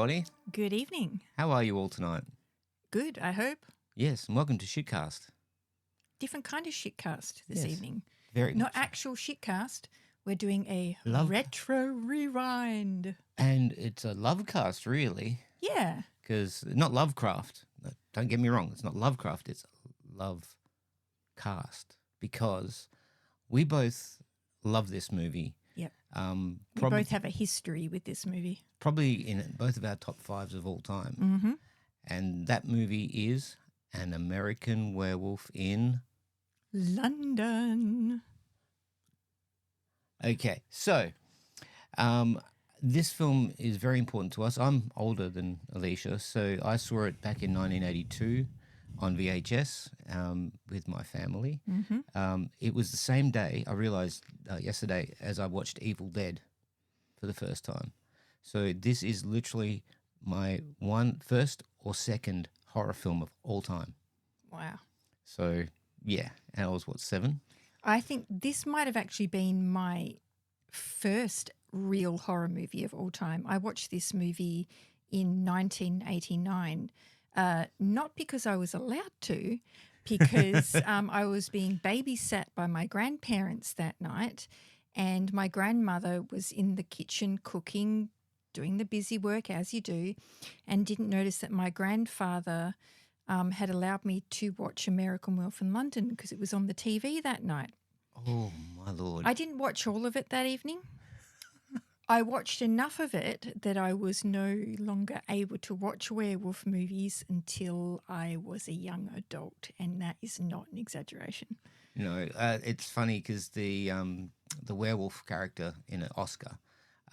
everybody. Good evening. How are you all tonight? Good, I hope. Yes, and welcome to Shitcast. Different kind of shitcast this Yes, evening. very Not much so. actual shitcast. We're doing a Love- retro rewind. And it's a love cast, really, Yeah. because not Lovecraft. Don't get me wrong, it's not Lovecraft, it's Love Cast, because we both love this movie. Yep. We Prob- both have a history with this movie. Probably in both of our top fives of all time. Mm-hmm. And that movie is An American Werewolf in... London. Okay, so this film is very important to us. I'm older than Alicia, so I saw it back in 1982 on VHS with my family. Mm-hmm. It was the same day, I realised yesterday, as I watched Evil Dead for the first time. So this is literally my first or second horror film of all time. Wow. So, yeah, and I was, 7? I think this might have actually been my first real horror movie of all time. I watched this movie in 1989, not because I was allowed to, because I was being babysat by my grandparents that night, and my grandmother was in the kitchen cooking, doing the busy work as you do, and didn't notice that my grandfather had allowed me to watch American Werewolf in London because it was on the TV that night. Oh, my Lord. I didn't watch all of it that evening. I watched enough of it that I was no longer able to watch werewolf movies until I was a young adult, and that is not an exaggeration. You know, it's funny because the werewolf character in Oscar,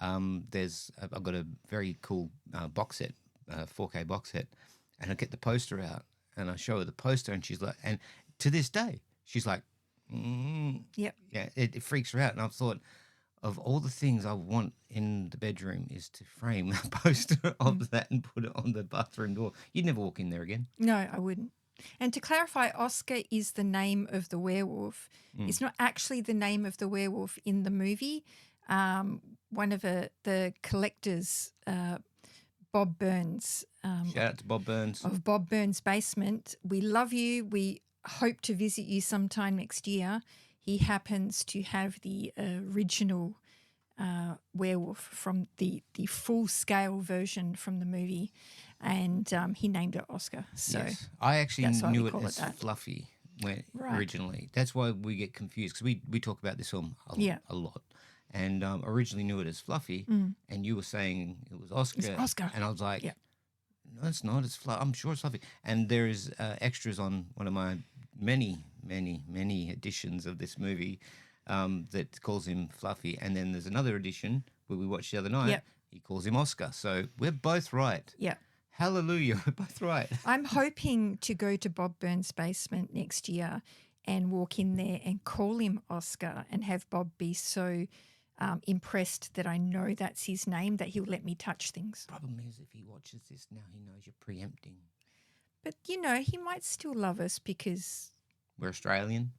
I've got a very cool box set, 4K box set, and I get the poster out and I show her the poster, and she's like, and to this day, she's like, Yep. yeah, it freaks her out. And I've thought, of all the things I want in the bedroom is to frame a poster of that and put it on the bathroom door. You'd never walk in there again. No, I wouldn't. And to clarify, Oscar is the name of the werewolf. It's not actually the name of the werewolf in the movie. One of the collectors, Bob Burns. Shout out to Bob Burns. Of Bob Burns' Basement. We love you. We hope to visit you sometime next year. He happens to have the original werewolf from the full-scale version from the movie, and he named it Oscar. So yes. I actually that's why knew we it call as it that. Fluffy Right. originally. That's why we get confused, because we talk about this film a lot. And originally knew it as Fluffy, and you were saying it was Oscar. It's Oscar. And I was like, Yeah. no, it's not. It's I'm sure it's Fluffy. And there is extras on one of my many editions of this movie that calls him Fluffy. And then there's another edition where we watched the other night. Yep. He calls him Oscar. So we're both right. Yeah. Hallelujah. We're both right. I'm hoping to go to Bob Burns' Basement next year and walk in there and call him Oscar and have Bob be so impressed that I know that's his name that he'll let me touch things. Problem is, if he watches this now, he knows you're preempting. But, you know, he might still love us because We're Australian.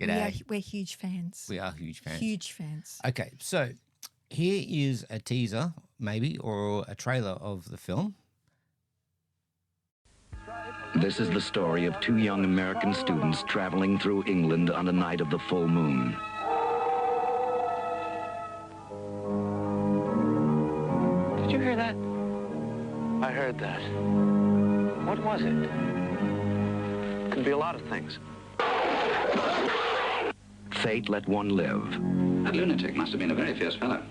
G'day. we're huge fans. We are huge fans. Huge fans. Okay, so here is a teaser, maybe, or a trailer of the film. This is the story of two young American students traveling through England on a night of the full moon. Did you hear that? I heard that. What was it? Could be a lot of things. Fate let one live. That lunatic must have been a very fierce fellow.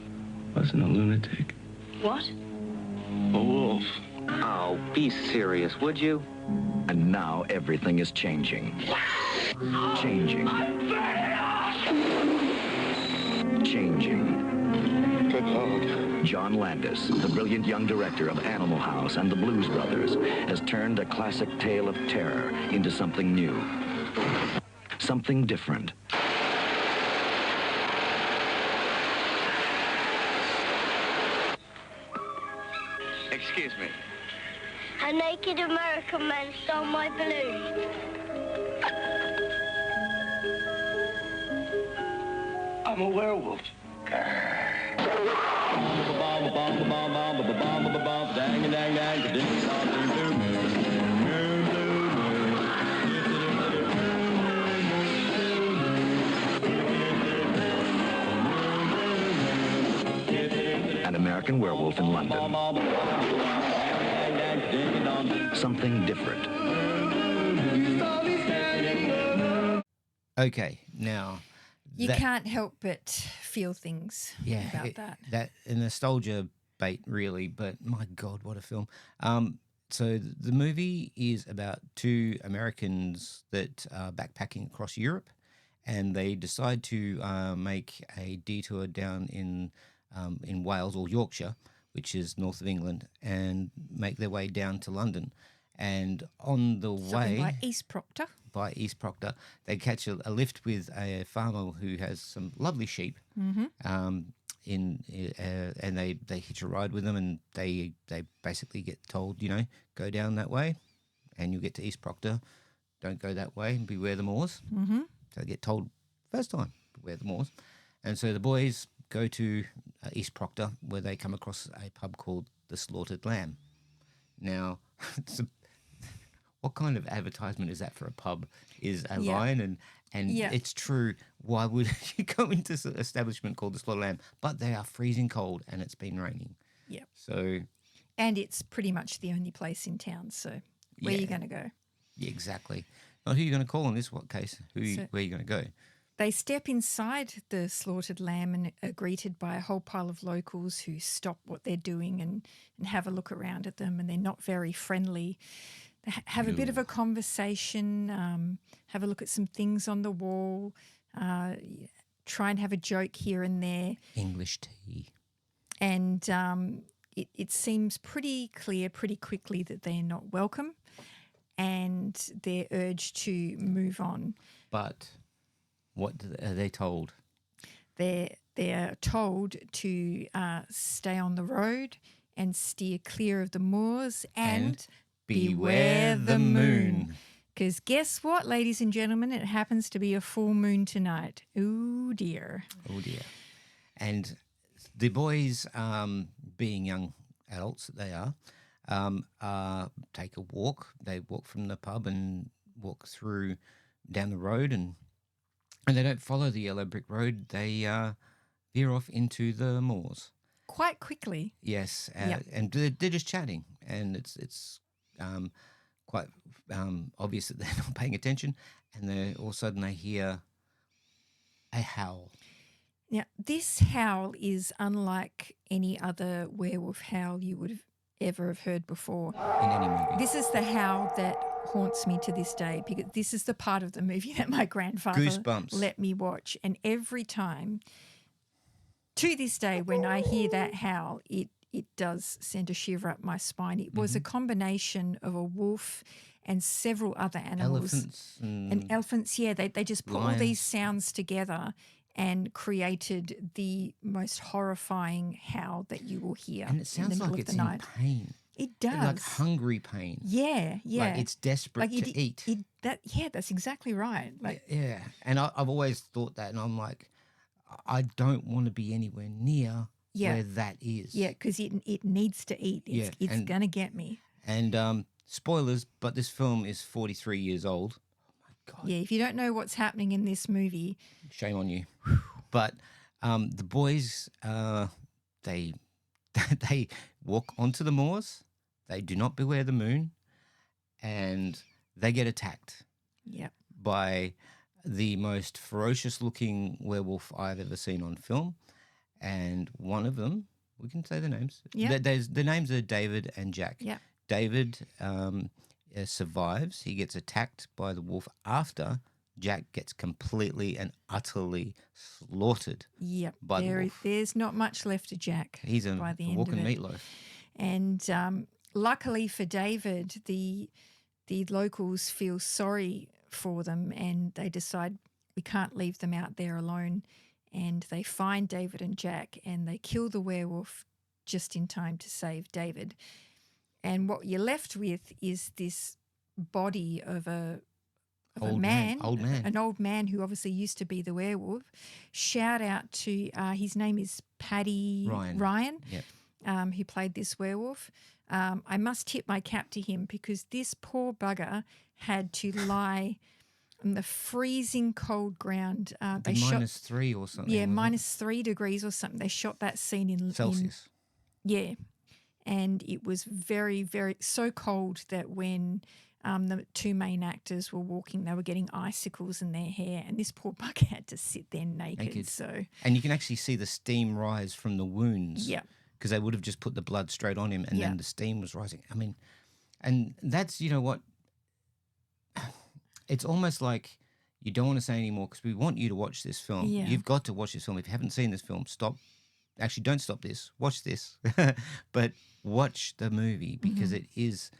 Wasn't a lunatic. What? A wolf. Oh, be serious, would you? And now everything is changing. Changing. Changing. Good Lord. John Landis, the brilliant young director of Animal House and the Blues Brothers, has turned a classic tale of terror into something new. Something different. Excuse me. A naked American man stole my balloon. I'm a werewolf. The bar An American Werewolf in London. Something different. Okay, now You that- can't help but feel things about that. That a nostalgia bait, really. But my God, what a film! So the movie is about two Americans that are backpacking across Europe, and they decide to make a detour down in Wales or Yorkshire, which is north of England, and make their way down to London. And on the Something way like East Proctor. by East Proctor, they catch a lift with a farmer who has some lovely sheep. And they hitch a ride with them, and they basically get told, go down that way, and you'll get to East Proctor. Don't go that way, and beware the moors. Mm-hmm. So they get told first time, beware the moors, and so the boys go to East Proctor, where they come across a pub called the Slaughtered Lamb. Now, what kind of advertisement is that for a pub? Is a line, and it's true. Why would you go into an establishment called the Slaughtered Lamb? But they are freezing cold, and it's been raining. Yep. So, And it's pretty much the only place in town. So where are you going to go? yeah, exactly. Not who you're going to call in this case. Where are you going to go? They step inside the Slaughtered Lamb and are greeted by a whole pile of locals who stop what they're doing and have a look around at them, and they're not very friendly. They have a bit of a conversation, have a look at some things on the wall, try and have a joke here and there. English tea. And it seems pretty clear pretty quickly that they are not welcome, and they're urged to move on. But what are they told? They're told to stay on the road and steer clear of the moors and beware the moon. Because guess what, ladies and gentlemen? It happens to be a full moon tonight. Ooh, dear. Oh, dear. And the boys, being young adults that they are, take a walk. They walk from the pub and walk through down the road, and they don't follow the yellow brick road. They veer off into the moors. Quite quickly. Yes, and they're just chatting, and it's quite obvious that they're not paying attention, and then all of a sudden they hear a howl. Now, this howl is unlike any other werewolf howl you would have ever have heard before. In any movie. This is the howl that haunts me to this day, because this is the part of the movie that my grandfather Goosebumps. let me watch. And every time, to this day, when I hear that howl, it does send a shiver up my spine. It was a combination of a wolf and several other animals. Elephants. And elephants, yeah, they just put all lions. these sounds together and created the most horrifying howl that you will hear And it sounds in the middle like of it's the in night. pain. It does. Like hungry pain. Yeah, yeah. Like it's desperate to eat. That's exactly right. Like, Yeah. And I've always thought that, and I'm like, I don't want to be anywhere near where that is. yeah, because it needs to eat. It's going to get me. And spoilers, but this film is 43 years old. Oh, my God. Yeah, if you don't know what's happening in this movie. Shame on you. But the boys, they walk onto the moors. They do not beware the moon, and they get attacked by the most ferocious-looking werewolf I've ever seen on film. And one of them, we can say the names. Yeah. The names are David and Jack. Yeah. David survives. He gets attacked by the wolf after Jack gets completely and utterly slaughtered. Yep. By the wolf. There's not much left of Jack. He's by the a end walking of it. meatloaf. And luckily for David, the locals feel sorry for them, and they decide we can't leave them out there alone. And they find David and Jack, and they kill the werewolf just in time to save David. And what you're left with is this body of a man, an old man who obviously used to be the werewolf. Shout out to his name is Paddy Ryan. Yep. who played this werewolf. I must tip my cap to him because this poor bugger had to lie on the freezing cold ground. They shot -3 or something. yeah, wasn't it? -3 degrees or something. They shot that scene in Celsius. yeah, and it was very, very so cold that when the two main actors were walking, they were getting icicles in their hair, and this poor bugger had to sit there naked. So And you can actually see the steam rise from the wounds. yeah, Because they would have just put the blood straight on him, and Yeah. then the steam was rising. I mean, and that's, you know what? It's almost like you don't want to say anymore because we want you to watch this film. Yeah. You've got to watch this film. If you haven't seen this film, stop. Actually, don't stop this. Watch this. But watch the movie because it is,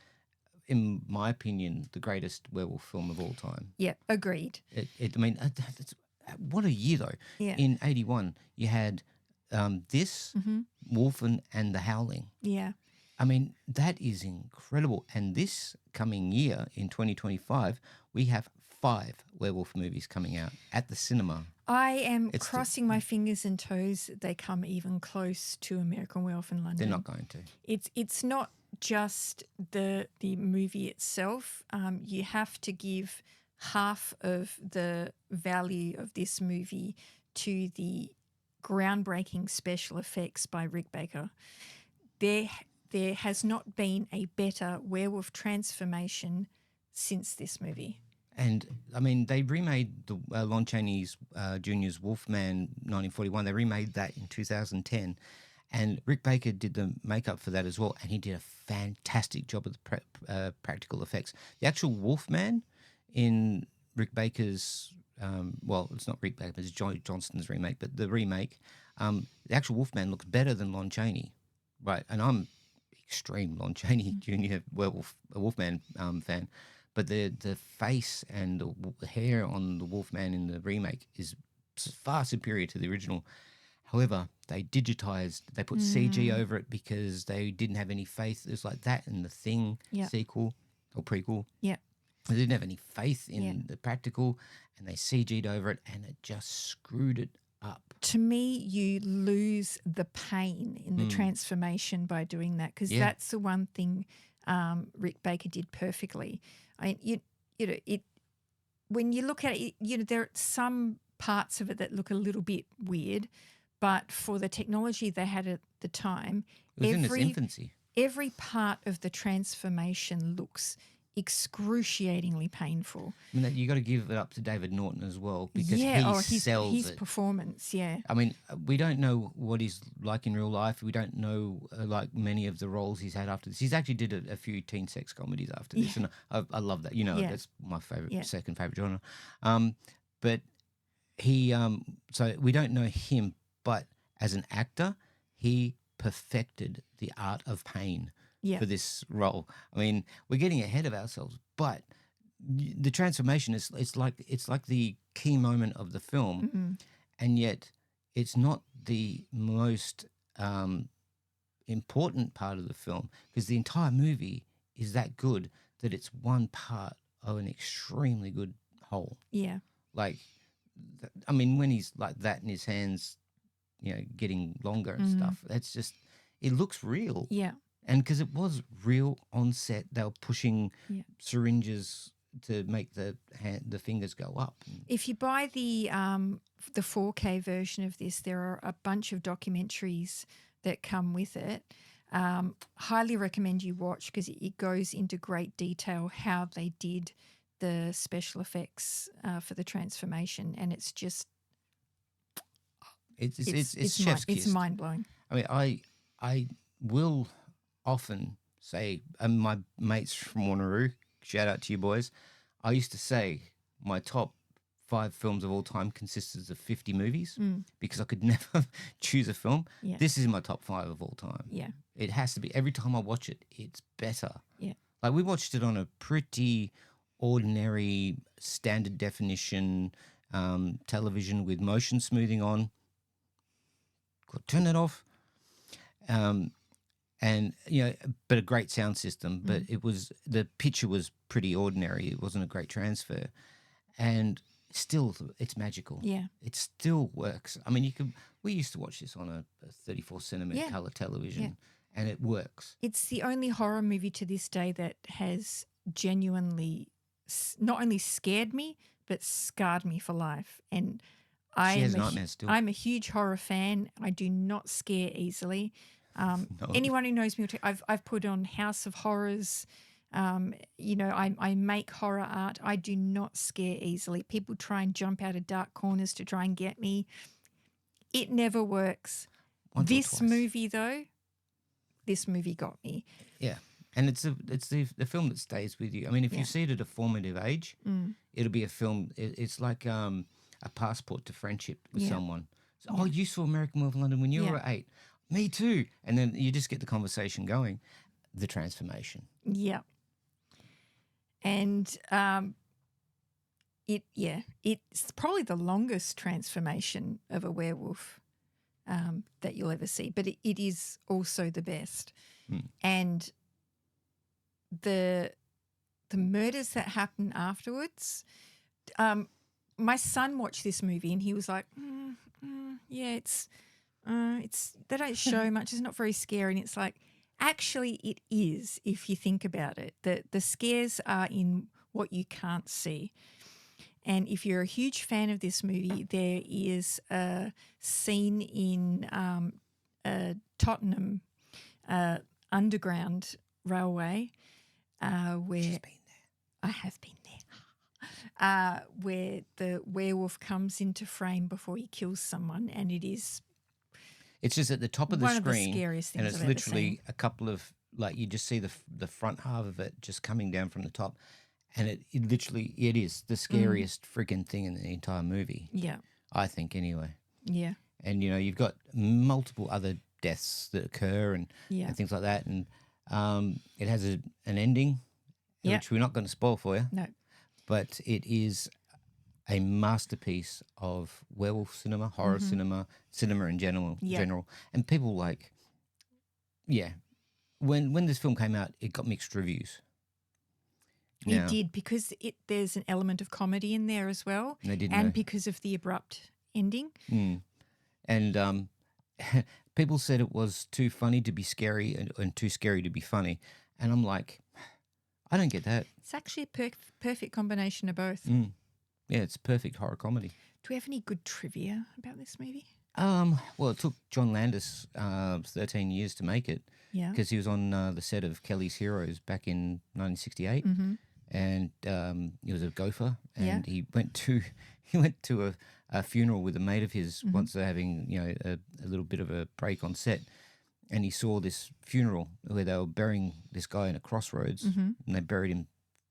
in my opinion, the greatest werewolf film of all time. yeah, agreed. I mean, what a year, though. Yeah. In 81, you had this, Wolfen, and The Howling. Yeah. I mean, that is incredible. And this coming year, in 2025, we have 5 werewolf movies coming out at the cinema. I am It's the- crossing my fingers and toes that they come even close to American Werewolf in London. They're not going to. It's not just the movie itself. You have to give half of the value of this movie to the groundbreaking special effects by Rick Baker. There has not been a better werewolf transformation since this movie. And, I mean, they remade the Lon Chaney's Jr.'s Wolfman 1941. They remade that in 2010. And Rick Baker did the makeup for that as well. And he did a fantastic job of the practical effects. The actual Wolfman in Rick Baker's, well, it's not Rick Baker, it's John Johnston's remake, but the remake, the actual Wolfman looks better than Lon Chaney. Right. And I'm extreme Lon Chaney Jr. Wolfman fan. But the face and the hair on the Wolfman in the remake is far superior to the original. However, they digitized, they put CG over it because they didn't have any faith. It was like that in the Thing sequel or prequel. Yeah. They didn't have any faith in Yeah. the practical, and they CG'd over it, and it just screwed it up. To me, you lose the pain in the transformation by doing that because that's the one thing Rick Baker did perfectly. You know, when you look at it, there are some parts of it that look a little bit weird, but for the technology they had at the time, It was in its infancy. every part of the transformation looks excruciatingly painful. I mean, you got to give it up to David Norton as well because he sells his it. performance, yeah. I mean, we don't know what he's like in real life. We don't know like many of the roles he's had after this. He's actually did a few teen sex comedies after this, and I love that. You know, that's my favorite, second favorite genre. But he, so we don't know him, but as an actor, he perfected the art of pain for this role. I mean, we're getting ahead of ourselves, but the transformation is it's like the key moment of the film, and yet it's not the most important part of the film because the entire movie is that good that it's one part of an extremely good whole. Yeah. Like, I mean, when he's like that in his hands, getting longer and stuff, that's just, it looks real. Yeah. And because it was real on set, they were pushing syringes to make the fingers go up. If you buy the 4K version of this, there are a bunch of documentaries that come with it. Highly recommend you watch because it goes into great detail how they did the special effects for the transformation, and it's just it's chef's kiss. It's mind blowing. I mean, I will often say, my mates from Wanneroo, shout out to you boys, I used to say my top 5 films of all time consisted of 50 movies because I could never choose a film. Yeah. This is my top 5 of all time. Yeah. It has to be. Every time I watch it, it's better. Yeah. Like, we watched it on a pretty ordinary standard definition television with motion smoothing on. Turn that off. And but a great sound system. But the picture was pretty ordinary. It wasn't a great transfer, and still, it's magical. Yeah, it still works. I mean, we used to watch this on a 34 centimeter color television, and it works. It's the only horror movie to this day that has genuinely not only scared me, but scarred me for life. And She has nightmares still. I'm a huge horror fan. I do not scare easily. No. Anyone who knows me, I've put on House of Horrors. I make horror art. I do not scare easily. People try and jump out of dark corners to try and get me. It never works. Once or This twice. movie, though, this movie got me. Yeah. And it's the film that stays with you. I mean, if Yeah. you see it at a formative age, it'll be a film. It's like a passport to friendship with Yeah. someone. So, oh, you saw American Werewolf in London when you Yeah. were 8. Me too. And then you just get the conversation going. The transformation. Yeah. And it's probably the longest transformation of a werewolf that you'll ever see, but it is also the best. And the murders that happen afterwards, my son watched this movie and he was like, yeah, it's they don't show much. It's not very scary. And it's like, actually, it is if you think about it. The scares are in what you can't see. And if you're a huge fan of this movie, there is a scene in Tottenham Underground Railway where She's been there. I have been there, where the werewolf comes into frame before he kills someone, and it is It's just at the top of the one of the screen, scariest and things it's I've ever literally seen. a couple of you just see the front half of it just coming down from the top, and it is the scariest freaking thing in the entire movie. Yeah, I think anyway. yeah, And you've got multiple other deaths that occur and yeah. things like that, and it has an ending, Yeah. which we're not going to spoil for you, No, but it is a masterpiece of werewolf cinema, horror cinema in general. Yeah. General, and people when this film came out, it got mixed reviews. it did because there's an element of comedy in there as well, They didn't and know. because of the abrupt ending. And people said it was too funny to be scary and too scary to be funny, and I'm like, I don't get that. It's actually a perfect combination of both. Yeah, it's perfect horror comedy. Do we have any good trivia about this movie? Well, it took John Landis 13 years to make it Yeah. because he was on the set of Kelly's Heroes back in 1968, and he was a gopher, and Yeah. he went to a funeral with a mate of his once they're having a little bit of a break on set, and he saw this funeral where they were burying this guy in a crossroads, and they buried him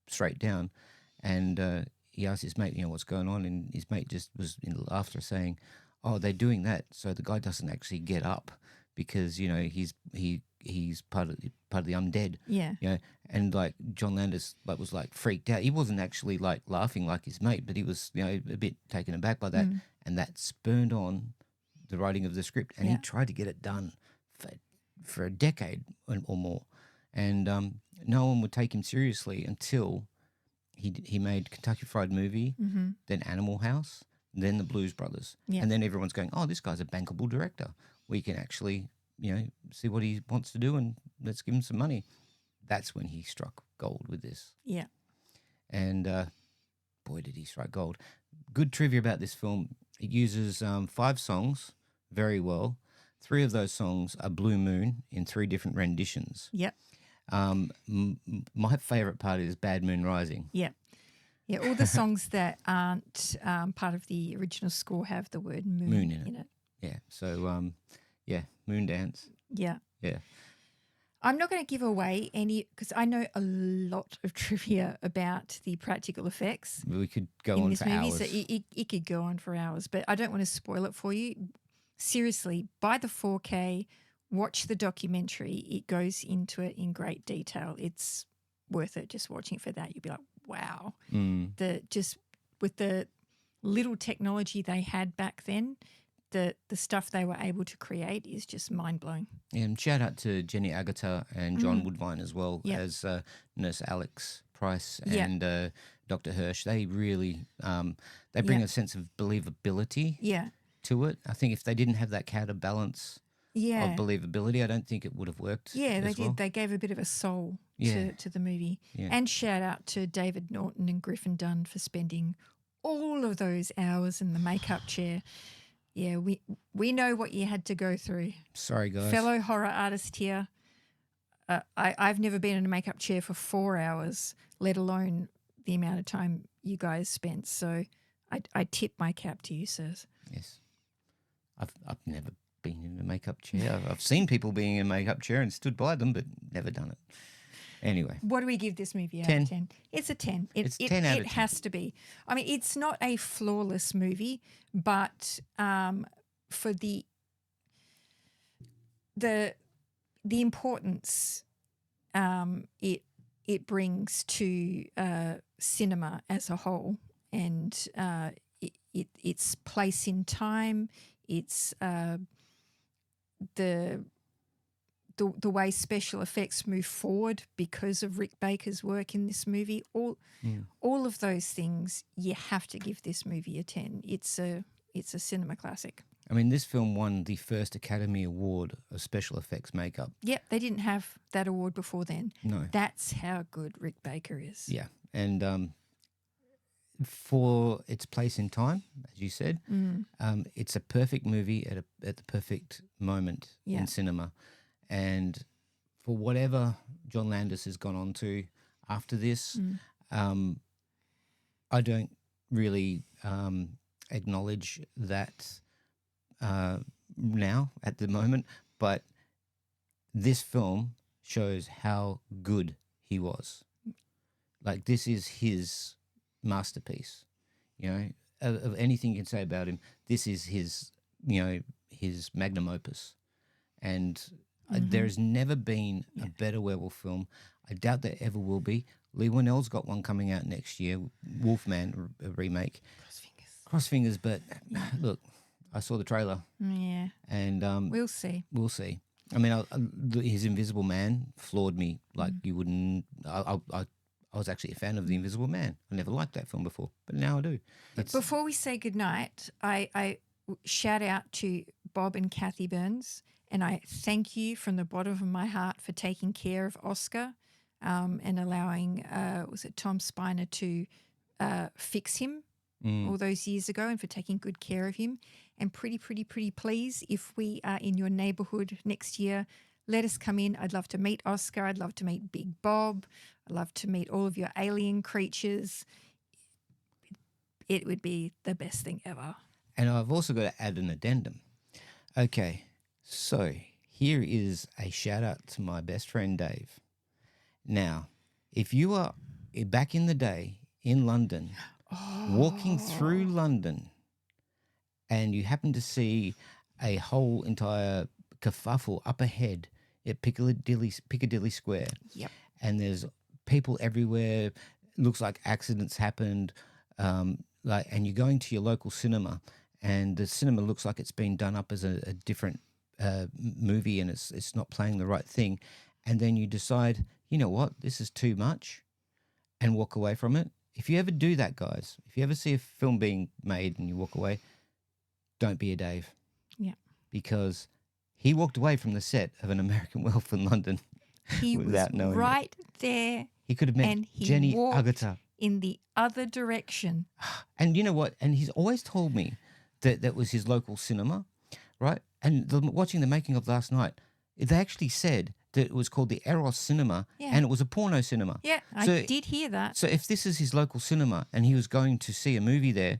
straight down, and he asked his mate, what's going on, and his mate just was in laughter saying, "Oh, they're doing that so the guy doesn't actually get up because he's part of the undead." Yeah. And like John Landis was freaked out. He wasn't actually laughing like his mate, but he was a bit taken aback by that, and that spurned on the writing of the script. And he Yeah. tried to get it done for a decade or more, and no one would take him seriously until he made Kentucky Fried Movie, then Animal House, then the Blues Brothers, Yeah. and then everyone's going, "Oh, this guy's a bankable director. We can actually see what he wants to do, and let's give him some money." That's when he struck gold with this. Yeah. And boy, did he strike gold. Good trivia about this film. It uses 5 songs very well. 3 of those songs are Blue Moon in 3 different renditions. Yep. My favourite part is Bad Moon Rising. Yeah. Yeah. All the songs that aren't part of the original score have the word moon, in it. Yeah, so, Moon Dance. Yeah. Yeah. I'm not going to give away any because I know a lot of trivia about the practical effects We could go in on this for movie. hours. So it could go on for hours, but I don't want to spoil it for you. Seriously, buy the 4K, watch the documentary. It goes into it in great detail. It's worth it just watching it for that. You'll be like, wow. Just with the little technology they had back then, the stuff they were able to create is just mind-blowing. And shout out to Jenny Agutter and John Woodvine as well Yeah. as Nurse Alex Price Yeah. and Dr. Hirsch. They really they bring Yeah. a sense of believability Yeah. to it. I think if they didn't have that counterbalance Yeah. believability. I don't think it would have worked. Yeah, they as did. well. They gave a bit of a soul Yeah. to the movie. Yeah. And shout out to David Norton and Griffin Dunn for spending all of those hours in the makeup chair. Yeah, we know what you had to go through. Sorry, guys. Fellow horror artist here. I've never been in a makeup chair for 4 hours, let alone the amount of time you guys spent. So I tip my cap to you, sirs. Yes. I've never been in a makeup chair. I've seen people being in a makeup chair and stood by them, but never done it. Anyway. What do we give this movie out 10. of 10? It's a 10. It's 10 out of 10. It has to be. I mean, it's not a flawless movie, but for the importance it brings to cinema as a whole, and its place in time, its the way special effects move forward because of Rick Baker's work in this movie, all of those things, you have to give this movie a 10. It's a cinema classic. I mean, this film won the first Academy Award of Special Effects Makeup. Yep, they didn't have that award before then. No. That's how good Rick Baker is. Yeah. And for its place in time, as you said, it's a perfect movie at the perfect moment in cinema. And for whatever John Landis has gone on to after this, I don't really acknowledge that now at the moment, but this film shows how good he was. Like, this is his masterpiece, you know, of anything you can say about him. This is his, you know, his magnum opus. And there's never been a better werewolf film. I doubt there ever will be. Lee Winnell's got one coming out next year, Wolfman, a remake. Cross fingers, but look, I saw the trailer. Yeah. And we'll see. We'll see. I mean, his Invisible Man floored me like you wouldn't. I was actually a fan of The Invisible Man. I never liked that film before, but now I do. Before we say goodnight, I shout out to Bob and Kathy Burns, and I thank you from the bottom of my heart for taking care of Oscar and allowing, was it Tom Spiner to fix him all those years ago, and for taking good care of him. And pretty please, if we are in your neighbourhood next year, let us come in. I'd love to meet Oscar. I'd love to meet Big Bob. I'd love to meet all of your alien creatures. It would be the best thing ever. And I've also got to add an addendum. Okay, so here is a shout out to my best friend Dave. Now, if you are back in the day in London, walking through London, and you happen to see a whole entire kerfuffle up ahead at Piccadilly Square, and there's people everywhere, looks like accidents happened, and you're going to your local cinema, and the cinema looks like it's been done up as a different movie, and it's not playing the right thing, and then you decide, you know what, this is too much, and walk away from it. If you ever do that, guys, if you ever see a film being made and you walk away, don't be a Dave. Yeah. Because he walked away from the set of An American Werewolf in London without knowing it. Right there. He could have met and he Jenny walked Agutter in the other direction. And you know what? And he's always told me that that was his local cinema, right? And watching the making of last night, they actually said that it was called the Eros Cinema, and it was a porno cinema. Yeah, I did hear that. So if this is his local cinema and he was going to see a movie there,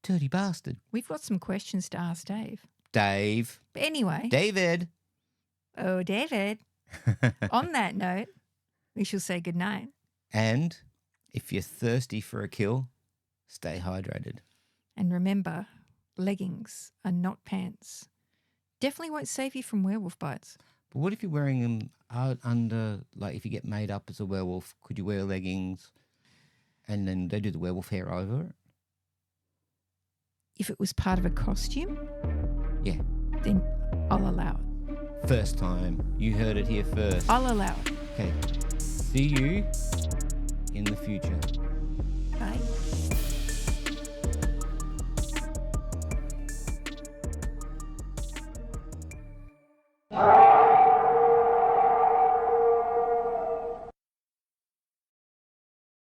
dirty bastard. We've got some questions to ask Dave. Dave. But anyway. David. Oh, David. On that note, we shall say goodnight. And if you're thirsty for a kill, stay hydrated. And remember, leggings are not pants. Definitely won't save you from werewolf bites. But what if you're wearing them out under, like if you get made up as a werewolf, could you wear leggings and then they do the werewolf hair over it? If it was part of a costume? Yeah. Then I'll allow it. First time. You heard it here first. I'll allow it. Okay. See you in the future.